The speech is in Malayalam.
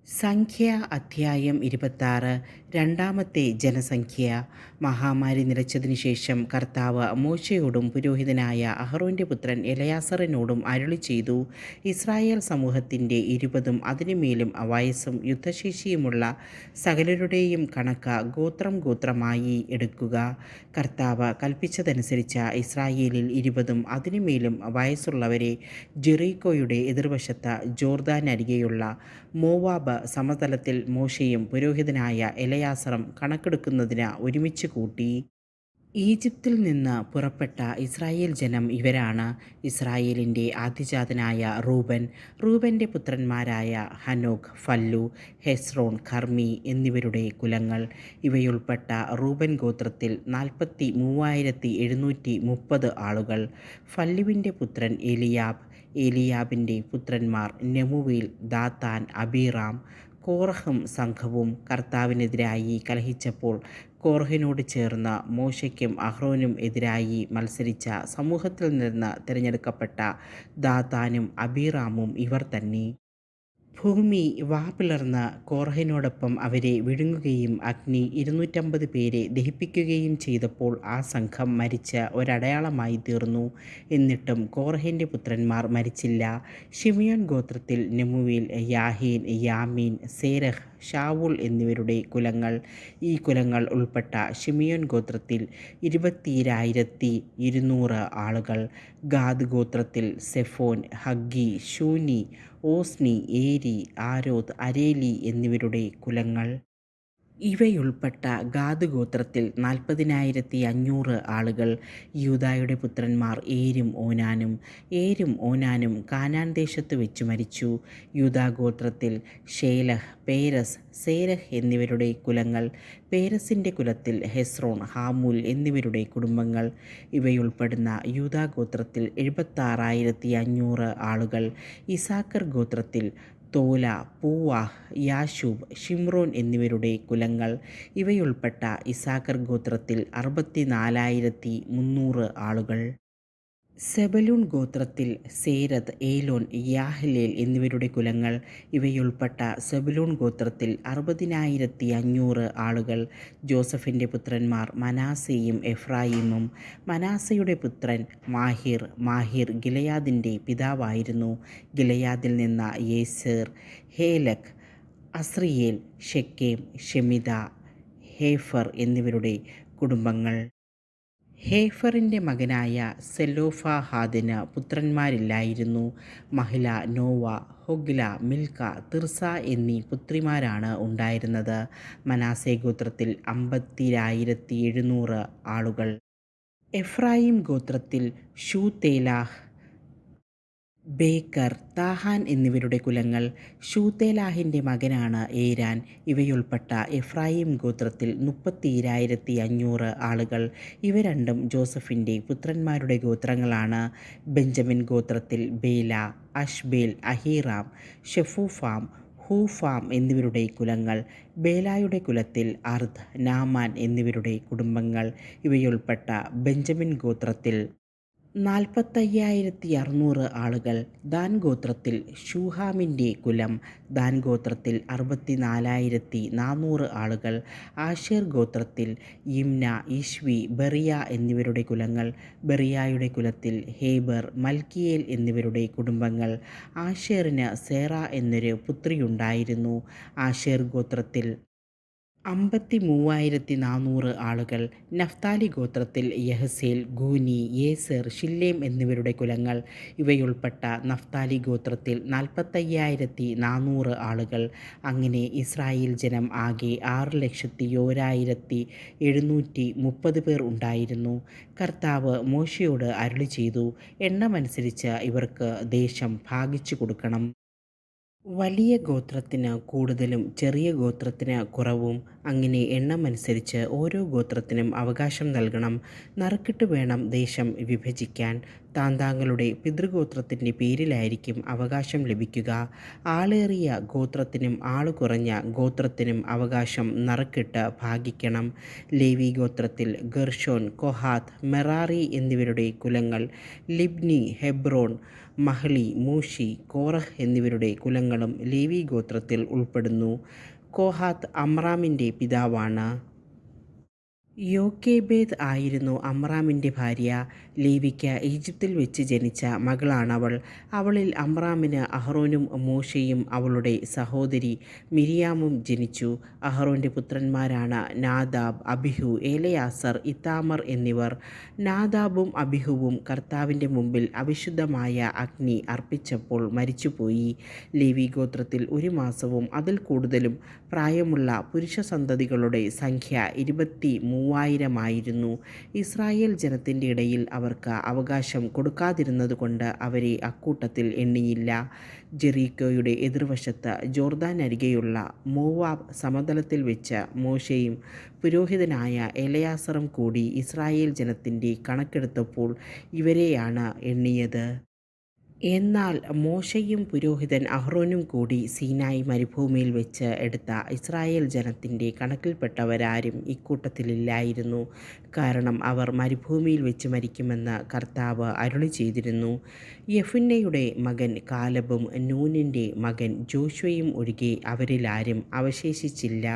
സംഖ്യ അധ്യായം 26. രണ്ടാമത്തെ ജനസംഖ്യ. മഹാമാരി നിലച്ചതിനു ശേഷം കർത്താവ് മോശയോടും പുരോഹിതനായ അഹറോന്റെ പുത്രൻ എലയാസറിനോടും അരുളി ചെയ്തു. ഇസ്രായേൽ സമൂഹത്തിൻ്റെ 20 അതിനുമേലും വയസ്സും യുദ്ധശേഷിയുമുള്ള സകലരുടെയും കണക്ക് ഗോത്രം ഗോത്രമായി എടുക്കുക. കർത്താവ് കൽപ്പിച്ചതനുസരിച്ച് ഇസ്രായേലിൽ 20 അതിനുമേലും വയസ്സുള്ളവരെ ജെറീക്കോയുടെ എതിർവശത്ത് ജോർദാനരികെയുള്ള മോവാബ് സമതലത്തിൽ മോശെയും പുരോഹിതനായ എലയാസറും കണക്കെടുക്കുന്നതിന് ഒരുമിച്ച് കൂട്ടി. ഈജിപ്തിൽ നിന്ന് പുറപ്പെട്ട ഇസ്രായേൽ ജനം ഇവരാണ്. ഇസ്രായേലിൻ്റെ ആദ്യജാതനായ റൂബൻ, റൂബൻ്റെ പുത്രന്മാരായ ഹനോക്ക്, ഫല്ലു, ഹെസ്രോൺ, കർമ്മി എന്നിവരുടെ കുലങ്ങൾ. ഇവയുൾപ്പെട്ട റൂബൻ ഗോത്രത്തിൽ 43,730 ആളുകൾ. ഫല്ലുവിൻ്റെ പുത്രൻ എലിയാബ്, എലിയാബിൻ്റെ പുത്രന്മാർ നെമുവേൽ, ദാത്താൻ, അബീറാം. കോറഹും സംഘവും കർത്താവിനെതിരായി കലഹിച്ചപ്പോൾ കോറഹിനോട് ചേർന്ന് മോശയ്ക്കും അഹ്റോനും എതിരായി മത്സരിച്ച സമൂഹത്തിൽ നിന്ന് തിരഞ്ഞെടുക്കപ്പെട്ട ദാത്താനും അബീറാമും ഇവർ തന്നെ. ഭൂമി വാപിളർന്ന് കോറഹിനോടൊപ്പം അവരെ വിഴുങ്ങുകയും അഗ്നി 250 പേരെ ദഹിപ്പിക്കുകയും ചെയ്തപ്പോൾ ആ സംഘം മരിച്ച ഒരടയാളമായി തീർന്നു. എന്നിട്ടും കോറഹിൻ്റെ പുത്രന്മാർ മരിച്ചില്ല. ശിമിയോൻ ഗോത്രത്തിൽ നെമുവേൽ, യാഹീൻ, യാമീൻ, സേരഹ്, ഷാവൂൾ എന്നിവരുടെ കുലങ്ങൾ. ഈ കുലങ്ങൾ ഉൾപ്പെട്ട ശിമിയോൻ ഗോത്രത്തിൽ 22,200 ആളുകൾ. ഗാദ് ഗോത്രത്തിൽ സെഫോൻ, ഹഗ്ഗി, ശൂനി, ഓസ്നി, ഏരി, ആരോദ്, അരേലി എന്നിവരുടെ കുലങ്ങൾ. ഇവയുൾപ്പെട്ട ഗാദ് ഗോത്രത്തിൽ 40,500 ആളുകൾ. യൂദായുടെ പുത്രന്മാർ ഏരും ഓനാനും. ഏരും ഓനാനും കാനാൻ ദേശത്ത് വെച്ച് മരിച്ചു. യൂദാഗോത്രത്തിൽ ഷേലഹ്, പേരസ്, സേരഹ് എന്നിവരുടെ കുലങ്ങൾ. പേരസിൻ്റെ കുലത്തിൽ ഹെസ്രോൺ, ഹാമൂൽ എന്നിവരുടെ കുടുംബങ്ങൾ. ഇവയുൾപ്പെടുന്ന യൂദാഗോത്രത്തിൽ 76,500 ആളുകൾ. ഇസാക്കർ ഗോത്രത്തിൽ തോല, പൂവാഹ്, യാശൂബ്, ഷിമ്രോൻ എന്നിവരുടെ കുലങ്ങൾ. ഇവയുൾപ്പെട്ട ഇസാക്കർ ഗോത്രത്തിൽ 64,300 ആളുകൾ. സെബലൂൺ ഗോത്രത്തിൽ സേരത്ത്, ഏലോൻ, യാഹ്ലേൽ എന്നിവരുടെ കുലങ്ങൾ. ഇവയുൾപ്പെട്ട സെബലൂൺ ഗോത്രത്തിൽ 60,500 ആളുകൾ. ജോസഫിൻ്റെ പുത്രന്മാർ മനാസയും എഫ്രായിമും. മനാസയുടെ പുത്രൻ മാഹിർ. മാഹിർ ഗിലെയാദിൻ്റെ പിതാവായിരുന്നു. ഗിലെയാദിൽ നിന്ന് യേസേർ, ഹേലക്, അസ്രിയേൽ, ഷെക്കേം, ഷെമിദ, ഹേഫർ എന്നിവരുടെ കുടുംബങ്ങൾ. ഹേഫറിൻ്റെ മകനായ സെലോഫഹാദിന് പുത്രന്മാരില്ലായിരുന്നു. Mahlah, Nova, Hoglah, Milkha, Tirzah എന്നീ പുത്രിമാരാണ് ഉണ്ടായിരുന്നത്. മനാസെ ഗോത്രത്തിൽ 50,700 ആളുകൾ. എഫ്രായിം ഗോത്രത്തിൽ ഷൂതേലാഹ്, ബേക്കർ, താഹാൻ എന്നിവരുടെ കുലങ്ങൾ. ഷൂതേലാഹിൻ്റെ മകനാണ് ഏരാൻ. ഇവയുൾപ്പെട്ട എഫ്രായിം ഗോത്രത്തിൽ 37,500 ആളുകൾ. ഇവ രണ്ടും ജോസഫിൻ്റെ പുത്രന്മാരുടെ ഗോത്രങ്ങളാണ്. ബെഞ്ചമിൻ ഗോത്രത്തിൽ ബേല, അഷ്ബേൽ, അഹീറാം, ഷെഫൂഫാം, ഹൂഫാം എന്നിവരുടെ കുലങ്ങൾ. ബേലായുടെ കുലത്തിൽ അർദ്, നാമാൻ എന്നിവരുടെ കുടുംബങ്ങൾ. ഇവയുൾപ്പെട്ട ബെഞ്ചമിൻ ഗോത്രത്തിൽ 45,600 ആളുകൾ. ദാൻ ഗോത്രത്തിൽ ഷൂഹാമിൻ്റെ കുലം. ദാൻ ഗോത്രത്തിൽ 64,400 ആളുകൾ. ആശേർ ഗോത്രത്തിൽ യിമ്ന, ഇശ്വി, ബെറിയ എന്നിവരുടെ കുലങ്ങൾ. ബെറിയായുടെ കുലത്തിൽ ഹേബർ, മൽക്കിയേൽ എന്നിവരുടെ കുടുംബങ്ങൾ. ആശേറിന് സേറ എന്നൊരു പുത്രിയുണ്ടായിരുന്നു. ആശേർ ഗോത്രത്തിൽ 53,400 ആളുകൾ. നഫ്താലി ഗോത്രത്തിൽ യഹ്സേൽ, ഗൂനി, യേസെർ, ഷില്ലേം എന്നിവരുടെ കുലങ്ങൾ. ഇവയുൾപ്പെട്ട നഫ്താലി ഗോത്രത്തിൽ 45,400 ആളുകൾ. അങ്ങനെ ഇസ്രായേൽ ജനം ആകെ 6,01,730 പേർ ഉണ്ടായിരുന്നു. കർത്താവ് മോശയോട് അരുളി ചെയ്തു, എണ്ണമനുസരിച്ച് ഇവർക്ക് ദേശം ഭാഗിച്ചു കൊടുക്കണം. വലിയ ഗോത്രത്തിന് കൂടുതലും ചെറിയ ഗോത്രത്തിന് കുറവും. അങ്ങനെ എണ്ണമനുസരിച്ച് ഓരോ ഗോത്രത്തിനും അവകാശം നൽകണം. നറുക്കിട്ട് വേണം ദേശം വിഭജിക്കാൻ. താന്താങ്ങളുടെ പിതൃഗോത്രത്തിൻ്റെ പേരിലായിരിക്കും അവകാശം ലഭിക്കുക. ആളേറിയ ഗോത്രത്തിനും ആളുകുറഞ്ഞ ഗോത്രത്തിനും അവകാശം നറുക്കിട്ട് ഭാഗിക്കണം. ലേവി ഗോത്രത്തിൽ ഗർഷോൻ, കൊഹാത്ത്, മെറാറി എന്നിവരുടെ കുലങ്ങൾ, ലിബ്നി, ഹെബ്രോൻ, മഹ്ലി, മൂഷി, കോറഹ് എന്നിവരുടെ കുലങ്ങളും ലേവി ഗോത്രത്തിൽ ഉൾപ്പെടുന്നു. കോഹാത്ത് അമ്രാമിൻ്റെ പിതാവാണ്. യോക്കേബേദ് ആയിരുന്നു അമ്രാമിൻ്റെ ഭാര്യ. ലേവിക്ക് ഈജിപ്തിൽ വെച്ച് ജനിച്ച മകളാണവൾ. അവളിൽ അമ്രാമിന് അഹ്റോനും മോശെയും അവളുടെ സഹോദരി മിരിയാമും ജനിച്ചു. അഹ്റോൻ്റെ പുത്രന്മാരാണ് നാദാബ്, അബിഹു, എലയാസർ, ഇത്താമർ എന്നിവർ. നാദാബും അബിഹുവും കർത്താവിൻ്റെ മുമ്പിൽ അവിശുദ്ധമായ അഗ്നി അർപ്പിച്ചപ്പോൾ മരിച്ചുപോയി. ലേവി ഗോത്രത്തിൽ 1 മാസവും അതിൽ കൂടുതലും പ്രായമുള്ള പുരുഷസന്തതികളുടെ സംഖ്യ 23,000 ഇസ്രായേൽ ജനത്തിൻ്റെ ഇടയിൽ അവർക്ക് അവകാശം കൊടുക്കാതിരുന്നതുകൊണ്ട് അവരെ അക്കൂട്ടത്തിൽ എണ്ണിയില്ല. ജെറീക്കോയുടെ എതിർവശത്ത് ജോർദാനരികെയുള്ള മോവാബ് സമതലത്തിൽ വെച്ച് മോശെയും പുരോഹിതനായ എലയാസറും കൂടി ഇസ്രായേൽ ജനത്തിൻ്റെ കണക്കെടുത്തപ്പോൾ ഇവരെയാണ് എണ്ണിയത്. എന്നാൽ മോശെയും പുരോഹിതൻ അഹ്റോനും കൂടി സീനായി മരുഭൂമിയിൽ വെച്ച് എടുത്ത ഇസ്രായേൽ ജനത്തിൻ്റെ കണക്കിൽപ്പെട്ടവരാരും ഇക്കൂട്ടത്തിലില്ലായിരുന്നു. കാരണം അവർ മരുഭൂമിയിൽ വെച്ച് മരിക്കുമെന്ന് കർത്താവ് അരുളി ചെയ്തിരുന്നു. യെഫുന്നെയുടെ മകൻ കാലബും നൂനിൻ്റെ മകൻ ജോശുവയും ഒഴികെ അവരിലാരും അവശേഷിച്ചില്ല.